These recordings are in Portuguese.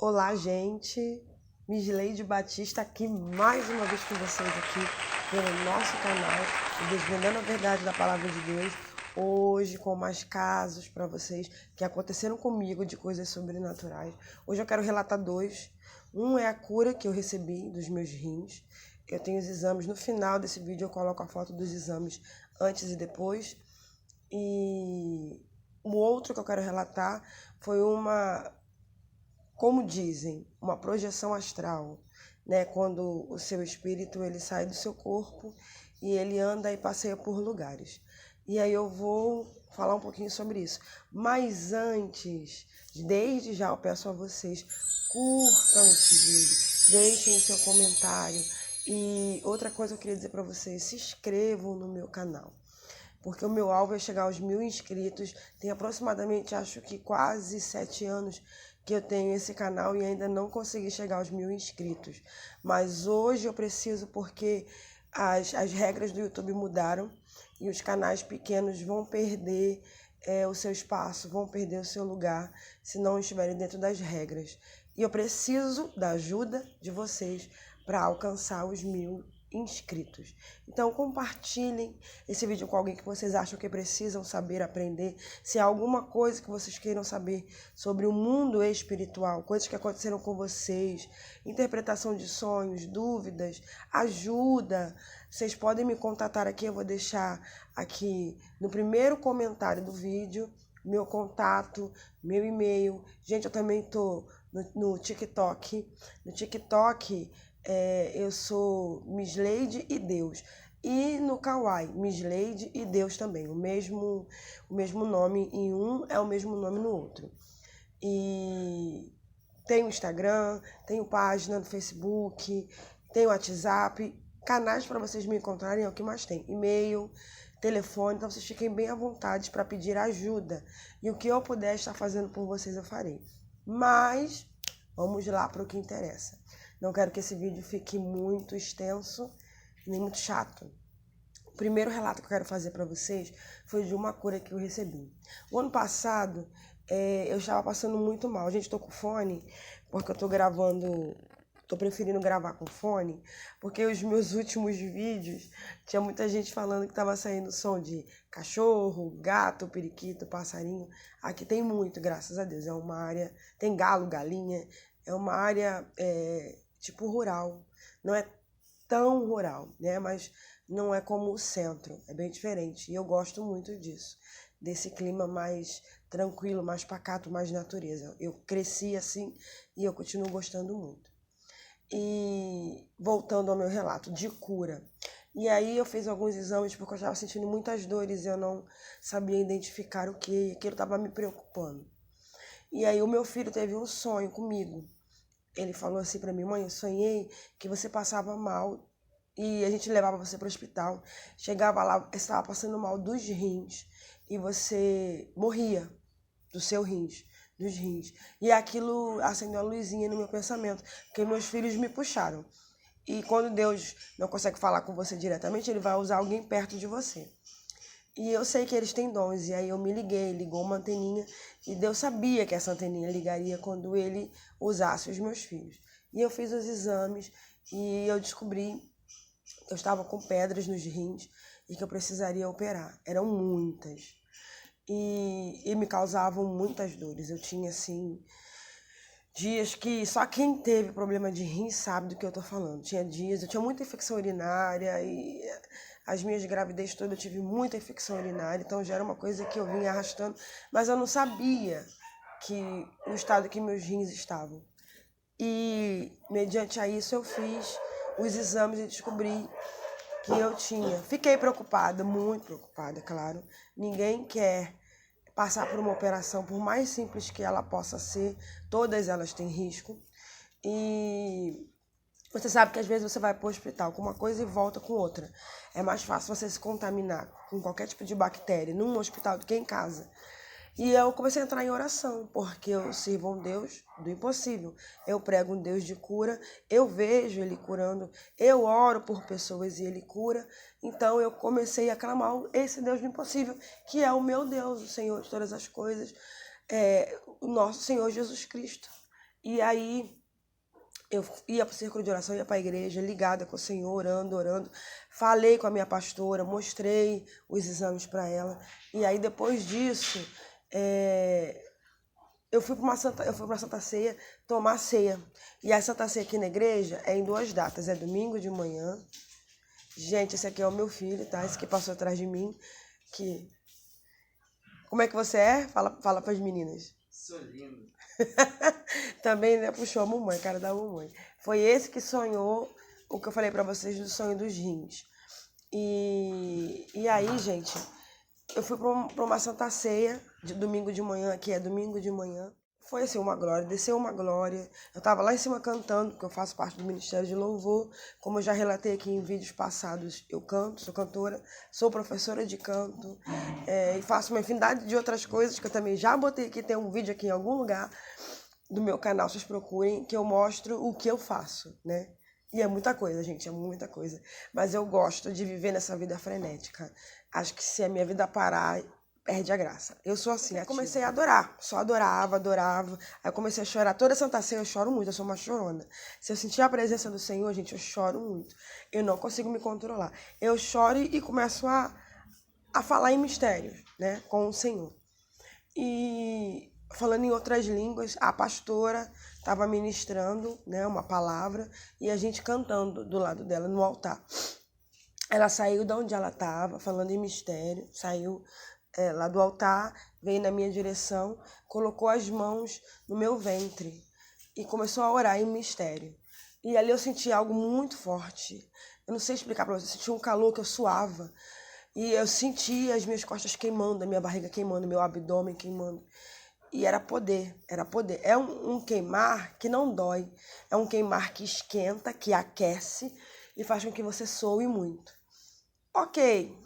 Olá, gente. Misleide Batista aqui mais uma vez com vocês aqui pelo nosso canal, Desvendando a Verdade da Palavra de Deus. Hoje com mais casos para vocês que aconteceram comigo de coisas sobrenaturais. Hoje eu quero relatar dois. Um é a cura que eu recebi dos meus rins. Eu tenho os exames. No final desse vídeo eu coloco a foto dos exames antes e depois. E o outro que eu quero relatar foi como dizem, uma projeção astral, né? Quando o seu espírito ele sai do seu corpo e ele anda e passeia por lugares. E aí eu vou falar um pouquinho sobre isso. Mas antes, desde já eu peço a vocês, curtam esse vídeo, deixem o seu comentário. E outra coisa que eu queria dizer para vocês, se inscrevam no meu canal. Porque o meu alvo é chegar aos 1000 inscritos. Tem aproximadamente, acho que quase 7 anos que eu tenho esse canal e ainda não consegui chegar aos 1000 inscritos. Mas hoje eu preciso porque as regras do YouTube mudaram e os canais pequenos vão perder o seu espaço, vão perder o seu lugar se não estiverem dentro das regras. E eu preciso da ajuda de vocês para alcançar os 1000 inscritos. Então compartilhem esse vídeo com alguém que vocês acham que precisam saber, aprender. Se há alguma coisa que vocês queiram saber sobre o mundo espiritual, coisas que aconteceram com vocês, interpretação de sonhos, dúvidas, ajuda, vocês podem me contatar aqui. Eu vou deixar aqui no primeiro comentário do vídeo meu contato, meu e-mail. Gente, eu também tô no TikTok. No TikTok eu sou Misleide e Deus. E no Kawaii, Misleide e Deus também. O mesmo nome em um é o mesmo nome no outro. E tenho Instagram, tenho página no Facebook, tenho WhatsApp. Canais para vocês me encontrarem é o que mais tem. E-mail, telefone, então vocês fiquem bem à vontade para pedir ajuda. E o que eu puder estar fazendo por vocês eu farei. Mas vamos lá para o que interessa. Não quero que esse vídeo fique muito extenso, nem muito chato. O primeiro relato que eu quero fazer para vocês foi de uma cura que eu recebi. O ano passado, eu estava passando muito mal. Gente, estou com fone, porque eu estou preferindo gravar com fone, porque os meus últimos vídeos, tinha muita gente falando que estava saindo som de cachorro, gato, periquito, passarinho. Aqui tem muito, graças a Deus. É uma área, tem galo, galinha, é uma área tipo rural. Não é tão rural, né? Mas não é como o centro, é bem diferente. E eu gosto muito disso, desse clima mais tranquilo, mais pacato, mais natureza. Eu cresci assim e eu continuo gostando muito. E voltando ao meu relato de cura. E aí eu fiz alguns exames porque eu estava sentindo muitas dores e eu não sabia identificar o que, e aquilo estava me preocupando. E aí o meu filho teve um sonho comigo. Ele falou assim para mim: mãe, eu sonhei que você passava mal e a gente levava você para o hospital. Chegava lá, você estava passando mal dos rins e você morria dos rins. E aquilo acendeu a luzinha no meu pensamento, porque meus filhos me puxaram. E quando Deus não consegue falar com você diretamente, ele vai usar alguém perto de você. E eu sei que eles têm dons, e aí eu me liguei, ligou uma anteninha, e Deus sabia que essa anteninha ligaria quando ele usasse os meus filhos. E eu fiz os exames, e eu descobri que eu estava com pedras nos rins, e que eu precisaria operar. Eram muitas, e me causavam muitas dores. Eu tinha, assim, dias que só quem teve problema de rim sabe do que eu tô falando. Tinha dias, eu tinha muita infecção urinária e as minhas gravidez todas eu tive muita infecção urinária, então já era uma coisa que eu vinha arrastando, mas eu não sabia o estado que meus rins estavam. E mediante a isso eu fiz os exames e descobri que eu tinha. Fiquei preocupada, muito preocupada, claro. Ninguém quer passar por uma operação, por mais simples que ela possa ser, todas elas têm risco. E você sabe que às vezes você vai para o hospital com uma coisa e volta com outra. É mais fácil você se contaminar com qualquer tipo de bactéria num hospital do que em casa. E eu comecei a entrar em oração, porque eu sirvo um Deus do impossível. Eu prego um Deus de cura, eu vejo Ele curando, eu oro por pessoas e Ele cura. Então eu comecei a clamar esse Deus do impossível, que é o meu Deus, o Senhor de todas as coisas, o nosso Senhor Jesus Cristo. E aí eu ia para o círculo de oração, ia para a igreja, ligada com o Senhor, orando. Falei com a minha pastora, mostrei os exames para ela. E aí depois disso, eu fui para uma Santa Ceia tomar ceia. E a Santa Ceia aqui na igreja é em 2 datas, é domingo de manhã. Gente, esse aqui é o meu filho, tá? Esse que passou atrás de mim. Como é que você é? Fala para as meninas. Sou lindo. Também, né, puxou a mamãe, cara da mamãe. Foi esse que sonhou o que eu falei pra vocês do sonho dos rins. E aí, gente, eu fui pra uma Santa Ceia de domingo de manhã, que é domingo de manhã. Foi assim uma glória, desceu uma glória. Eu tava lá em cima cantando, porque eu faço parte do Ministério de Louvor. Como eu já relatei aqui em vídeos passados, eu canto, sou cantora, sou professora de canto, e faço uma infinidade de outras coisas que eu também já botei aqui. Tem um vídeo aqui em algum lugar do meu canal, vocês procurem, que eu mostro o que eu faço, né? E é muita coisa, gente, é muita coisa. Mas eu gosto de viver nessa vida frenética. Acho que se a minha vida parar, perde a graça. Eu sou assim, eu comecei a adorar, só adorava. Aí eu comecei a chorar. Toda Santa Ceia eu choro muito, eu sou uma chorona. Se eu sentir a presença do Senhor, gente, eu choro muito. Eu não consigo me controlar. Eu choro e começo a falar em mistérios, né, com o Senhor. E falando em outras línguas, a pastora estava ministrando, né, uma palavra e a gente cantando do lado dela no altar. Ela saiu de onde ela estava, falando em mistério, saiu lá do altar, veio na minha direção, colocou as mãos no meu ventre e começou a orar em mistério. E ali eu senti algo muito forte. Eu não sei explicar para vocês, eu senti um calor que eu suava. E eu senti as minhas costas queimando, a minha barriga queimando, meu abdômen queimando. E era poder, era poder. É um queimar que não dói. É um queimar que esquenta, que aquece e faz com que você soe muito. Ok,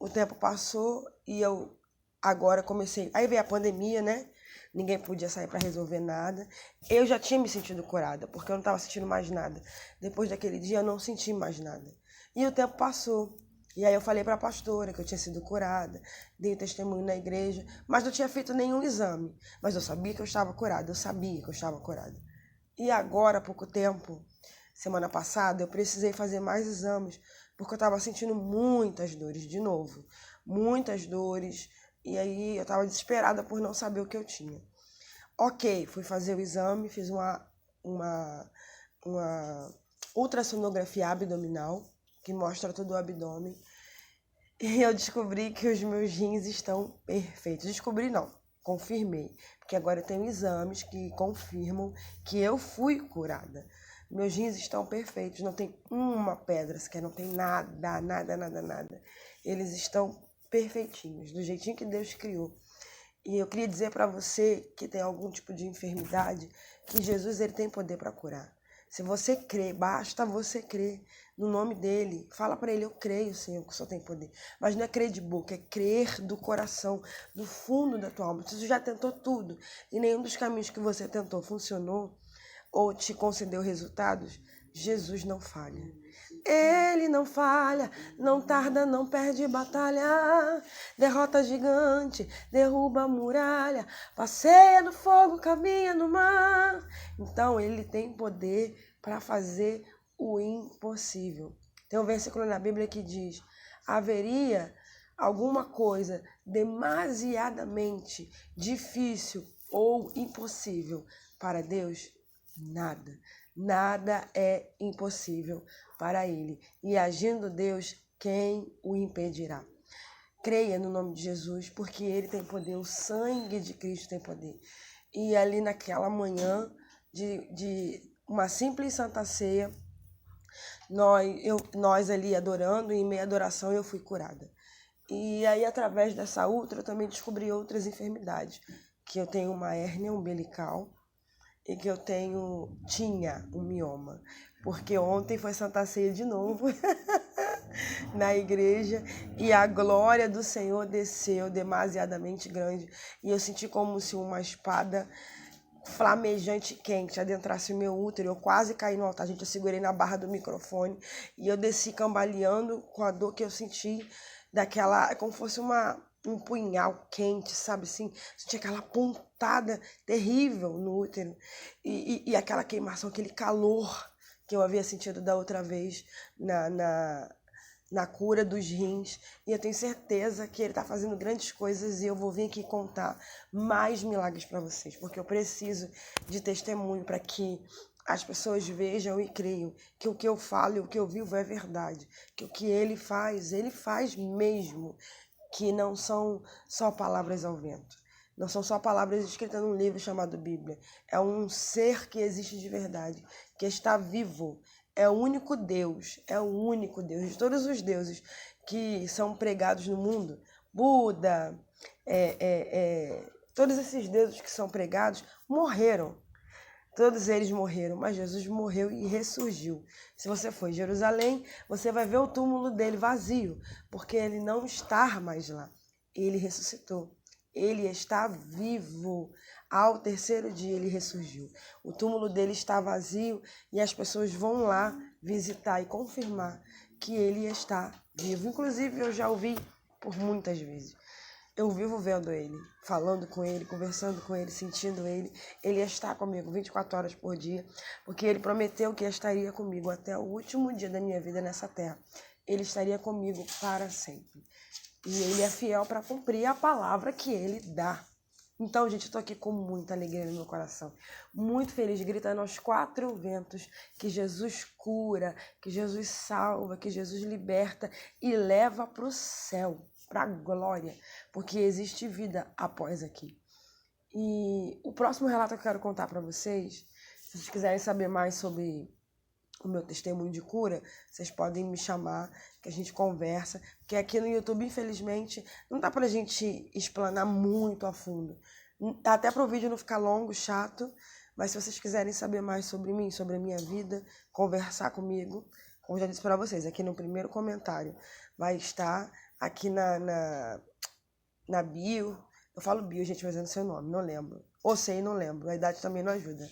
o tempo passou e eu agora comecei. Aí veio a pandemia, né? Ninguém podia sair para resolver nada. Eu já tinha me sentido curada, porque eu não estava sentindo mais nada. Depois daquele dia eu não senti mais nada. E o tempo passou. E aí eu falei para a pastora que eu tinha sido curada, dei o testemunho na igreja, mas não tinha feito nenhum exame. Mas eu sabia que eu estava curada, eu sabia que eu estava curada. E agora, há pouco tempo, semana passada, eu precisei fazer mais exames, porque eu estava sentindo muitas dores de novo. Muitas dores. E aí eu estava desesperada por não saber o que eu tinha. Ok, fui fazer o exame, fiz uma ultrassonografia abdominal, que mostra todo o abdômen. E eu descobri que os meus rins estão perfeitos. Descobri não, confirmei. Porque agora eu tenho exames que confirmam que eu fui curada. Meus rins estão perfeitos, não tem uma pedra sequer, não tem nada. Eles estão perfeitinhos, do jeitinho que Deus criou. E eu queria dizer para você que tem algum tipo de enfermidade, que Jesus ele tem poder para curar. Se você crê, basta você crer no nome dele. Fala para ele, eu creio, Senhor, que o Senhor tem poder. Mas não é crer de boca, é crer do coração, do fundo da tua alma. Se você já tentou tudo e nenhum dos caminhos que você tentou funcionou ou te concedeu resultados, Jesus não falha. Ele não falha, não tarda, não perde batalha, derrota gigante, derruba a muralha, passeia no fogo, caminha no mar. Então ele tem poder para fazer o impossível. Tem um versículo na Bíblia que diz: haveria alguma coisa demasiadamente difícil ou impossível para Deus? Nada. Nada é impossível para ele. E agindo Deus, quem o impedirá? Creia no nome de Jesus, porque ele tem poder, o sangue de Cristo tem poder. E ali naquela manhã de uma simples Santa Ceia, nós ali adorando, em meia adoração eu fui curada. E aí através dessa outra eu também descobri outras enfermidades, que eu tenho uma hérnia umbilical, e que eu tinha um mioma, porque ontem foi Santa Ceia de novo na igreja e a glória do Senhor desceu demasiadamente grande e eu senti como se uma espada flamejante quente adentrasse o meu útero. Eu quase caí no altar, gente, eu segurei na barra do microfone e eu desci cambaleando com a dor que eu senti daquela, como fosse uma um punhal quente, sabe assim? Sentia aquela pontada terrível no útero e aquela queimação, aquele calor que eu havia sentido da outra vez na cura dos rins. E eu tenho certeza que ele está fazendo grandes coisas e eu vou vir aqui contar mais milagres para vocês, porque eu preciso de testemunho para que as pessoas vejam e creiam que o que eu falo e o que eu vivo é verdade, que o que ele faz mesmo, que não são só palavras ao vento. Não são só palavras escritas num livro chamado Bíblia. É um ser que existe de verdade, que está vivo. É o único Deus de todos os deuses que são pregados no mundo. Buda, todos esses deuses que são pregados morreram. Todos eles morreram, mas Jesus morreu e ressurgiu. Se você for em Jerusalém, você vai ver o túmulo dele vazio, porque ele não está mais lá. Ele ressuscitou. Ele está vivo. Ao terceiro dia ele ressurgiu. O túmulo dele está vazio e as pessoas vão lá visitar e confirmar que ele está vivo. Inclusive, eu já ouvi por muitas vezes. Eu vivo vendo ele, falando com ele, conversando com ele, sentindo ele. Ele está comigo 24 horas por dia, porque ele prometeu que estaria comigo até o último dia da minha vida nessa terra. Ele estaria comigo para sempre. E ele é fiel para cumprir a palavra que ele dá. Então, gente, eu estou aqui com muita alegria no meu coração, muito feliz, gritando aos quatro ventos que Jesus cura, que Jesus salva, que Jesus liberta e leva para o céu, para a glória, porque existe vida após aqui. E o próximo relato que eu quero contar para vocês, se vocês quiserem saber mais sobre o meu testemunho de cura, vocês podem me chamar, que a gente conversa, porque aqui no YouTube, infelizmente, não dá pra gente explanar muito a fundo. Dá até para o vídeo não ficar longo, chato, mas se vocês quiserem saber mais sobre mim, sobre a minha vida, conversar comigo, como já disse para vocês, aqui no primeiro comentário, vai estar aqui na bio. Eu falo bio, gente, mas é no seu nome, não lembro. Ou sei, não lembro, a idade também não ajuda,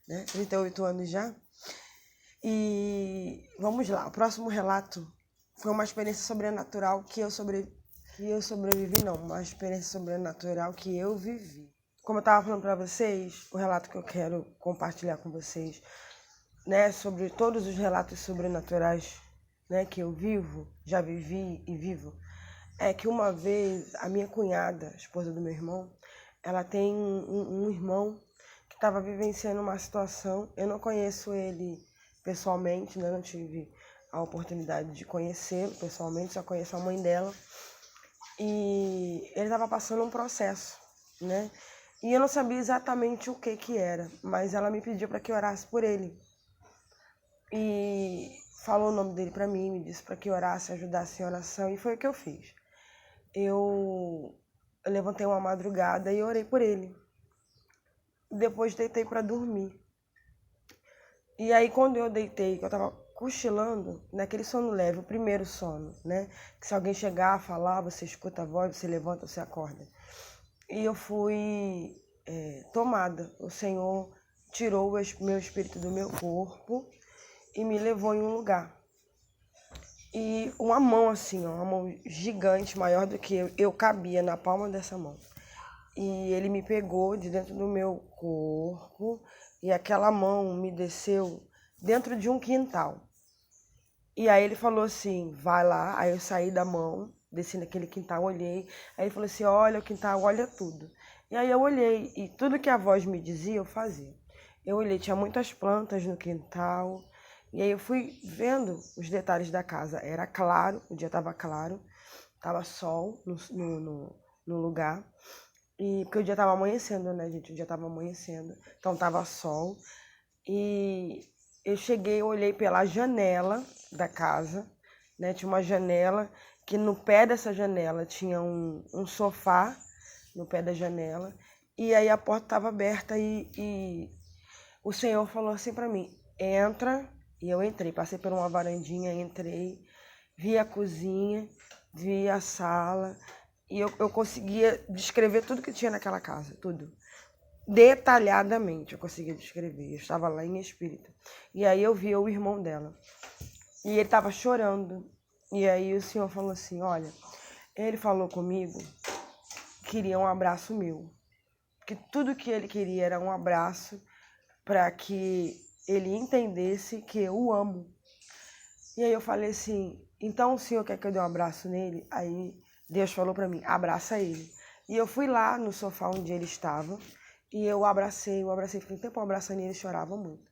né? 38 anos já. E vamos lá, o próximo relato foi uma experiência sobrenatural que eu sobrevivi, não, uma experiência sobrenatural que eu vivi. Como eu estava falando para vocês, o relato que eu quero compartilhar com vocês, né, sobre todos os relatos sobrenaturais, né, que eu vivo, já vivi e vivo, é que uma vez a minha cunhada, esposa do meu irmão, ela tem um irmão que estava vivenciando uma situação. Eu não conheço ele pessoalmente, né? Não tive a oportunidade de conhecê-lo pessoalmente, só conheço a mãe dela. E ele estava passando um processo, né? E eu não sabia exatamente o que era, mas ela me pediu para que eu orasse por ele. E falou o nome dele para mim, me disse para que eu orasse, ajudasse em oração, e foi o que eu fiz. Eu levantei uma madrugada e orei por ele. Depois deitei para dormir. E aí quando eu deitei, que eu tava cochilando, naquele sono leve, o primeiro sono, né? Que se alguém chegar, falar, você escuta a voz, você levanta, você acorda. E eu fui tomada. O Senhor tirou o meu espírito do meu corpo e me levou em um lugar. E uma mão assim, ó, uma mão gigante, maior do que eu cabia na palma dessa mão. E ele me pegou de dentro do meu corpo e aquela mão me desceu dentro de um quintal. E aí ele falou assim, vai lá. Aí eu saí da mão, desci naquele quintal, olhei. Aí ele falou assim, olha o quintal, olha tudo. E aí eu olhei e tudo que a voz me dizia, eu fazia. Eu olhei, tinha muitas plantas no quintal. E aí eu fui vendo os detalhes da casa. Era claro, o dia estava claro, estava sol no lugar. E porque o dia estava amanhecendo, né, gente? O dia estava amanhecendo, então estava sol. E eu cheguei, olhei pela janela da casa, né? Tinha uma janela que no pé dessa janela tinha um sofá, no pé da janela. E aí a porta estava aberta e o Senhor falou assim para mim, entra. E eu entrei, passei por uma varandinha, entrei, vi a cozinha, vi a sala. E eu conseguia descrever tudo que tinha naquela casa, tudo. Detalhadamente eu conseguia descrever. Eu estava lá em espírito. E aí eu via o irmão dela. E ele estava chorando. E aí o Senhor falou assim, olha, ele falou comigo queria um abraço meu. Porque tudo que ele queria era um abraço para que ele entendesse que eu o amo. E aí eu falei assim, então o senhor quer que eu dê um abraço nele? Aí Deus falou para mim, abraça ele. E eu fui lá no sofá onde ele estava e eu abracei, fiquei um tempo abraçando e ele chorava muito.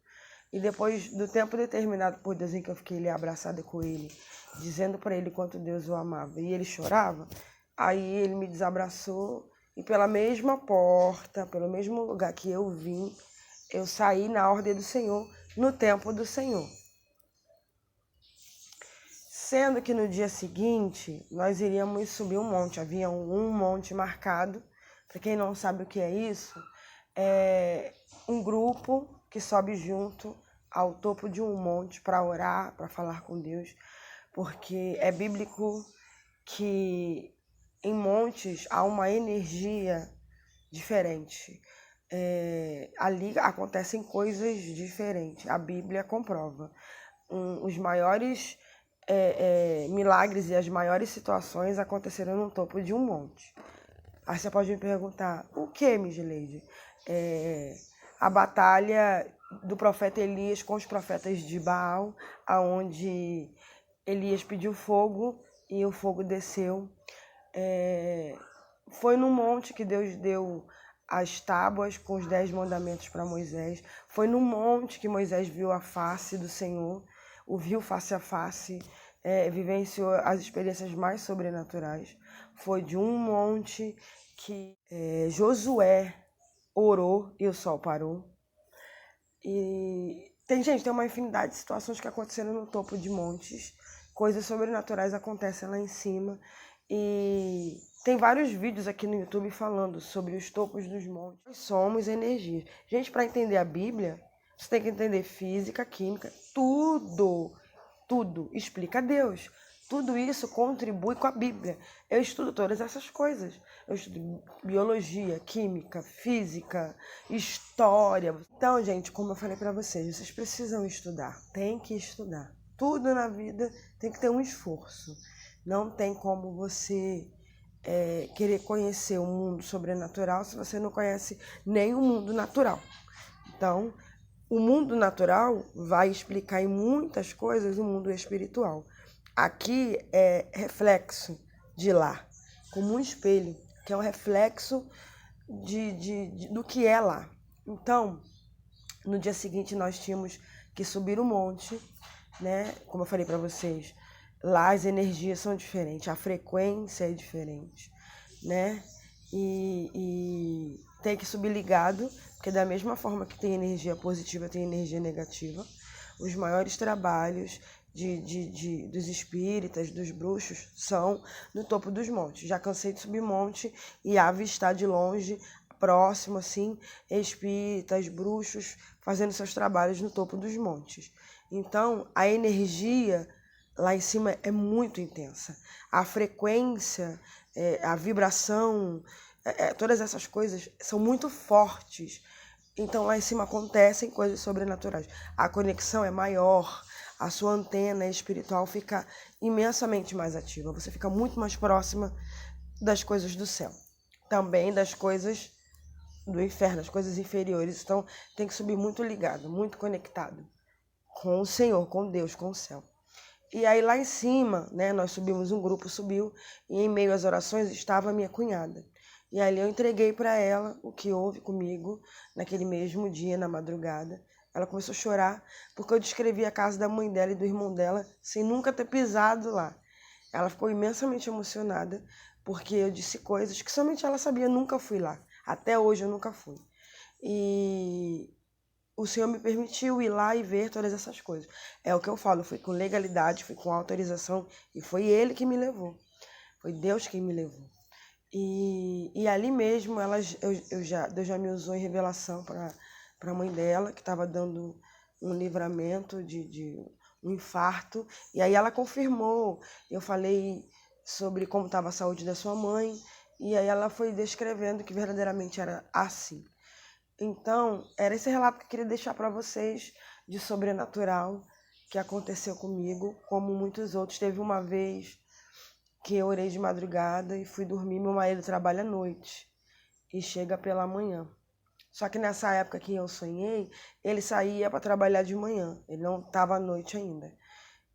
E depois do tempo determinado por Deus em que eu fiquei ali abraçada com ele, dizendo para ele quanto Deus o amava, e ele chorava, aí ele me desabraçou e pela mesma porta, pelo mesmo lugar que eu vim, eu saí na ordem do Senhor, no tempo do Senhor. Sendo que no dia seguinte, nós iríamos subir um monte. Havia um monte marcado. Para quem não sabe o que é isso, é um grupo que sobe junto ao topo de um monte para orar, para falar com Deus. Porque é bíblico que em montes há uma energia diferente. Ali acontecem coisas diferentes. A Bíblia comprova. Os maiores milagres e as maiores situações aconteceram no topo de um monte. Aí você pode me perguntar, o que, Migileide? A batalha do profeta Elias com os profetas de Baal, aonde Elias pediu fogo e o fogo desceu. Foi no monte que Deus deu as tábuas com os 10 mandamentos para Moisés. Foi no monte que Moisés viu a face do Senhor, o viu face a face, vivenciou as experiências mais sobrenaturais. Foi de um monte que Josué orou e o sol parou. E tem uma infinidade de situações que aconteceram no topo de montes. Coisas sobrenaturais acontecem lá em cima. E tem vários vídeos aqui no YouTube falando sobre os topos dos montes. Nós somos energias. Gente, para entender a Bíblia, você tem que entender física, química, tudo explica Deus. Tudo isso contribui com a Bíblia. Eu estudo todas essas coisas. Eu estudo biologia, química, física, história. Então, gente, como eu falei para vocês precisam estudar. Tem que estudar. Tudo na vida tem que ter um esforço. Não tem como você querer conhecer o mundo sobrenatural se você não conhece nem o mundo natural. Então, o mundo natural vai explicar em muitas coisas o mundo espiritual. Aqui é reflexo de lá, como um espelho, que é um reflexo do que é lá. Então, no dia seguinte nós tínhamos que subir o monte, né? Como eu falei para vocês, lá as energias são diferentes, a frequência é diferente, né? E tem que subir ligado, porque da mesma forma que tem energia positiva, tem energia negativa. Os maiores trabalhos dos espíritas, dos bruxos, são no topo dos montes. Já cansei de subir monte e avistar de longe, próximo assim, espíritas, bruxos, fazendo seus trabalhos no topo dos montes. Então, a energia lá em cima é muito intensa. A frequência, a vibração, todas essas coisas são muito fortes. Então, lá em cima acontecem coisas sobrenaturais. A conexão é maior, a sua antena espiritual fica imensamente mais ativa. Você fica muito mais próxima das coisas do céu. Também das coisas do inferno, as coisas inferiores. Então, tem que subir muito ligado, muito conectado com o Senhor, com Deus, com o céu. E aí lá em cima, né, nós subimos, um grupo subiu, e em meio às orações estava a minha cunhada. E ali eu entreguei para ela o que houve comigo naquele mesmo dia, na madrugada. Ela começou a chorar porque eu descrevi a casa da mãe dela e do irmão dela sem nunca ter pisado lá. Ela ficou imensamente emocionada porque eu disse coisas que somente ela sabia, eu nunca fui lá. Até hoje eu nunca fui. E o Senhor me permitiu ir lá e ver todas essas coisas. É o que eu falo, fui com legalidade, fui com autorização e foi Ele que me levou. Foi Deus quem me levou. E ali mesmo Deus já me usou em revelação para a mãe dela, que estava dando um livramento de um infarto. E aí ela confirmou. Eu falei sobre como estava a saúde da sua mãe. E aí ela foi descrevendo que verdadeiramente era assim. Então, era esse relato que eu queria deixar para vocês de sobrenatural que aconteceu comigo, como muitos outros. Teve uma vez que eu orei de madrugada e fui dormir. Meu marido trabalha à noite e chega pela manhã. Só que nessa época que eu sonhei, ele saía para trabalhar de manhã, ele não estava à noite ainda.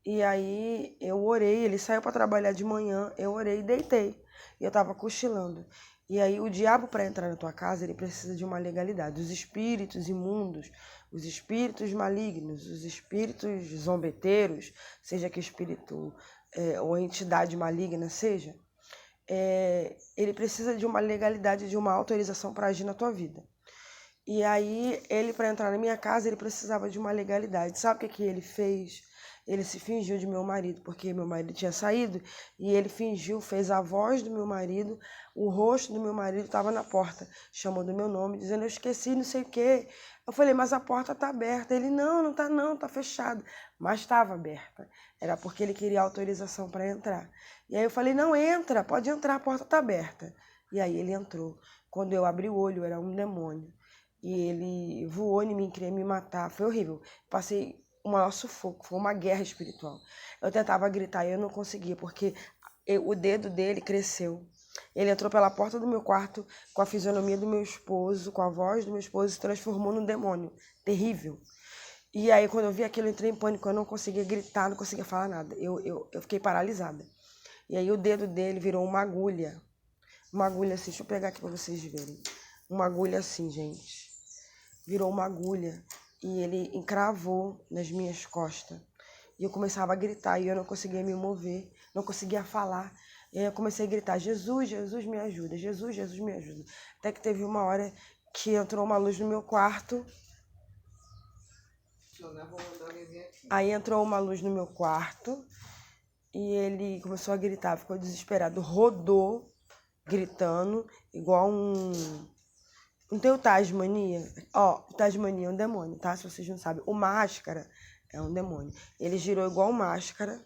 E aí eu orei, ele saiu para trabalhar de manhã, eu orei e deitei. E eu estava cochilando. E aí o diabo, para entrar na tua casa, ele precisa de uma legalidade. Os espíritos imundos, os espíritos malignos, os espíritos zombeteiros, seja que espírito ou entidade maligna seja, ele precisa de uma legalidade, de uma autorização para agir na tua vida. E aí, ele, para entrar na minha casa, ele precisava de uma legalidade. Sabe o que ele fez? Ele se fingiu de meu marido, porque meu marido tinha saído, e ele fingiu, fez a voz do meu marido, o rosto do meu marido estava na porta, chamando o meu nome, dizendo, eu esqueci, não sei o quê. Eu falei, mas a porta está aberta. Ele, não está não, está fechada. Mas estava aberta. Era porque ele queria autorização para entrar. E aí eu falei, não, entra, pode entrar, a porta está aberta. E aí ele entrou. Quando eu abri o olho, era um demônio. E ele voou em mim, queria me matar. Foi horrível. Passei o maior sufoco, foi uma guerra espiritual. Eu tentava gritar e eu não conseguia, porque o dedo dele cresceu. Ele entrou pela porta do meu quarto com a fisionomia do meu esposo, com a voz do meu esposo, e se transformou num demônio terrível. E aí, quando eu vi aquilo, eu entrei em pânico, eu não conseguia gritar, não conseguia falar nada. Eu fiquei paralisada. E aí, o dedo dele virou uma agulha. Uma agulha assim, deixa eu pegar aqui para vocês verem. Uma agulha assim, gente. Virou uma agulha e ele encravou nas minhas costas. E eu começava a gritar e eu não conseguia me mover, não conseguia falar. E aí eu comecei a gritar, Jesus, Jesus me ajuda, Jesus, Jesus me ajuda. Até que teve uma hora que entrou uma luz no meu quarto. Aí entrou uma luz no meu quarto e ele começou a gritar, ficou desesperado, rodou, gritando, igual Não tem o Tasmania? Ó, o Tasmania é um demônio, tá? Se vocês não sabem. O Máscara é um demônio. Ele girou igual um Máscara,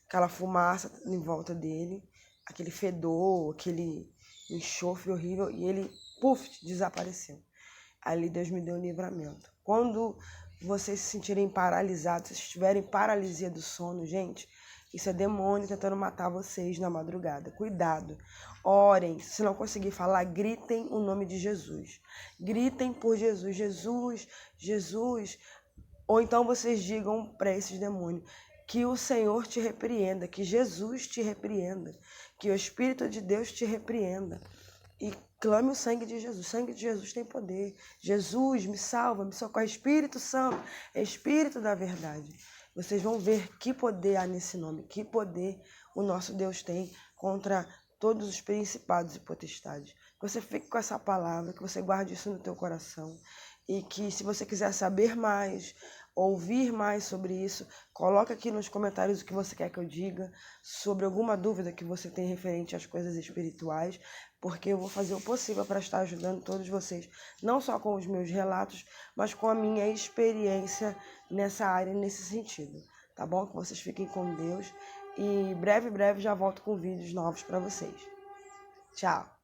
aquela fumaça em volta dele, aquele fedor, aquele enxofre horrível, e ele, puf, desapareceu. Ali Deus me deu um livramento. Quando vocês se sentirem paralisados, se estiverem em paralisia do sono, gente, isso é demônio tentando matar vocês na madrugada. Cuidado. Orem. Se não conseguir falar, gritem o nome de Jesus. Gritem por Jesus. Jesus, Jesus. Ou então vocês digam para esses demônios que o Senhor te repreenda, que Jesus te repreenda, que o Espírito de Deus te repreenda. E clame o sangue de Jesus. O sangue de Jesus tem poder. Jesus, me salva, me socorre. Espírito Santo, é Espírito da verdade. Vocês vão ver que poder há nesse nome, que poder o nosso Deus tem contra todos os principados e potestades. Que você fique com essa palavra, que você guarde isso no teu coração. E que se você quiser saber mais, ouvir mais sobre isso, coloca aqui nos comentários o que você quer que eu diga, sobre alguma dúvida que você tem referente às coisas espirituais, porque eu vou fazer o possível para estar ajudando todos vocês, não só com os meus relatos, mas com a minha experiência nessa área, nesse sentido, tá bom? Que vocês fiquem com Deus e breve já volto com vídeos novos para vocês. Tchau!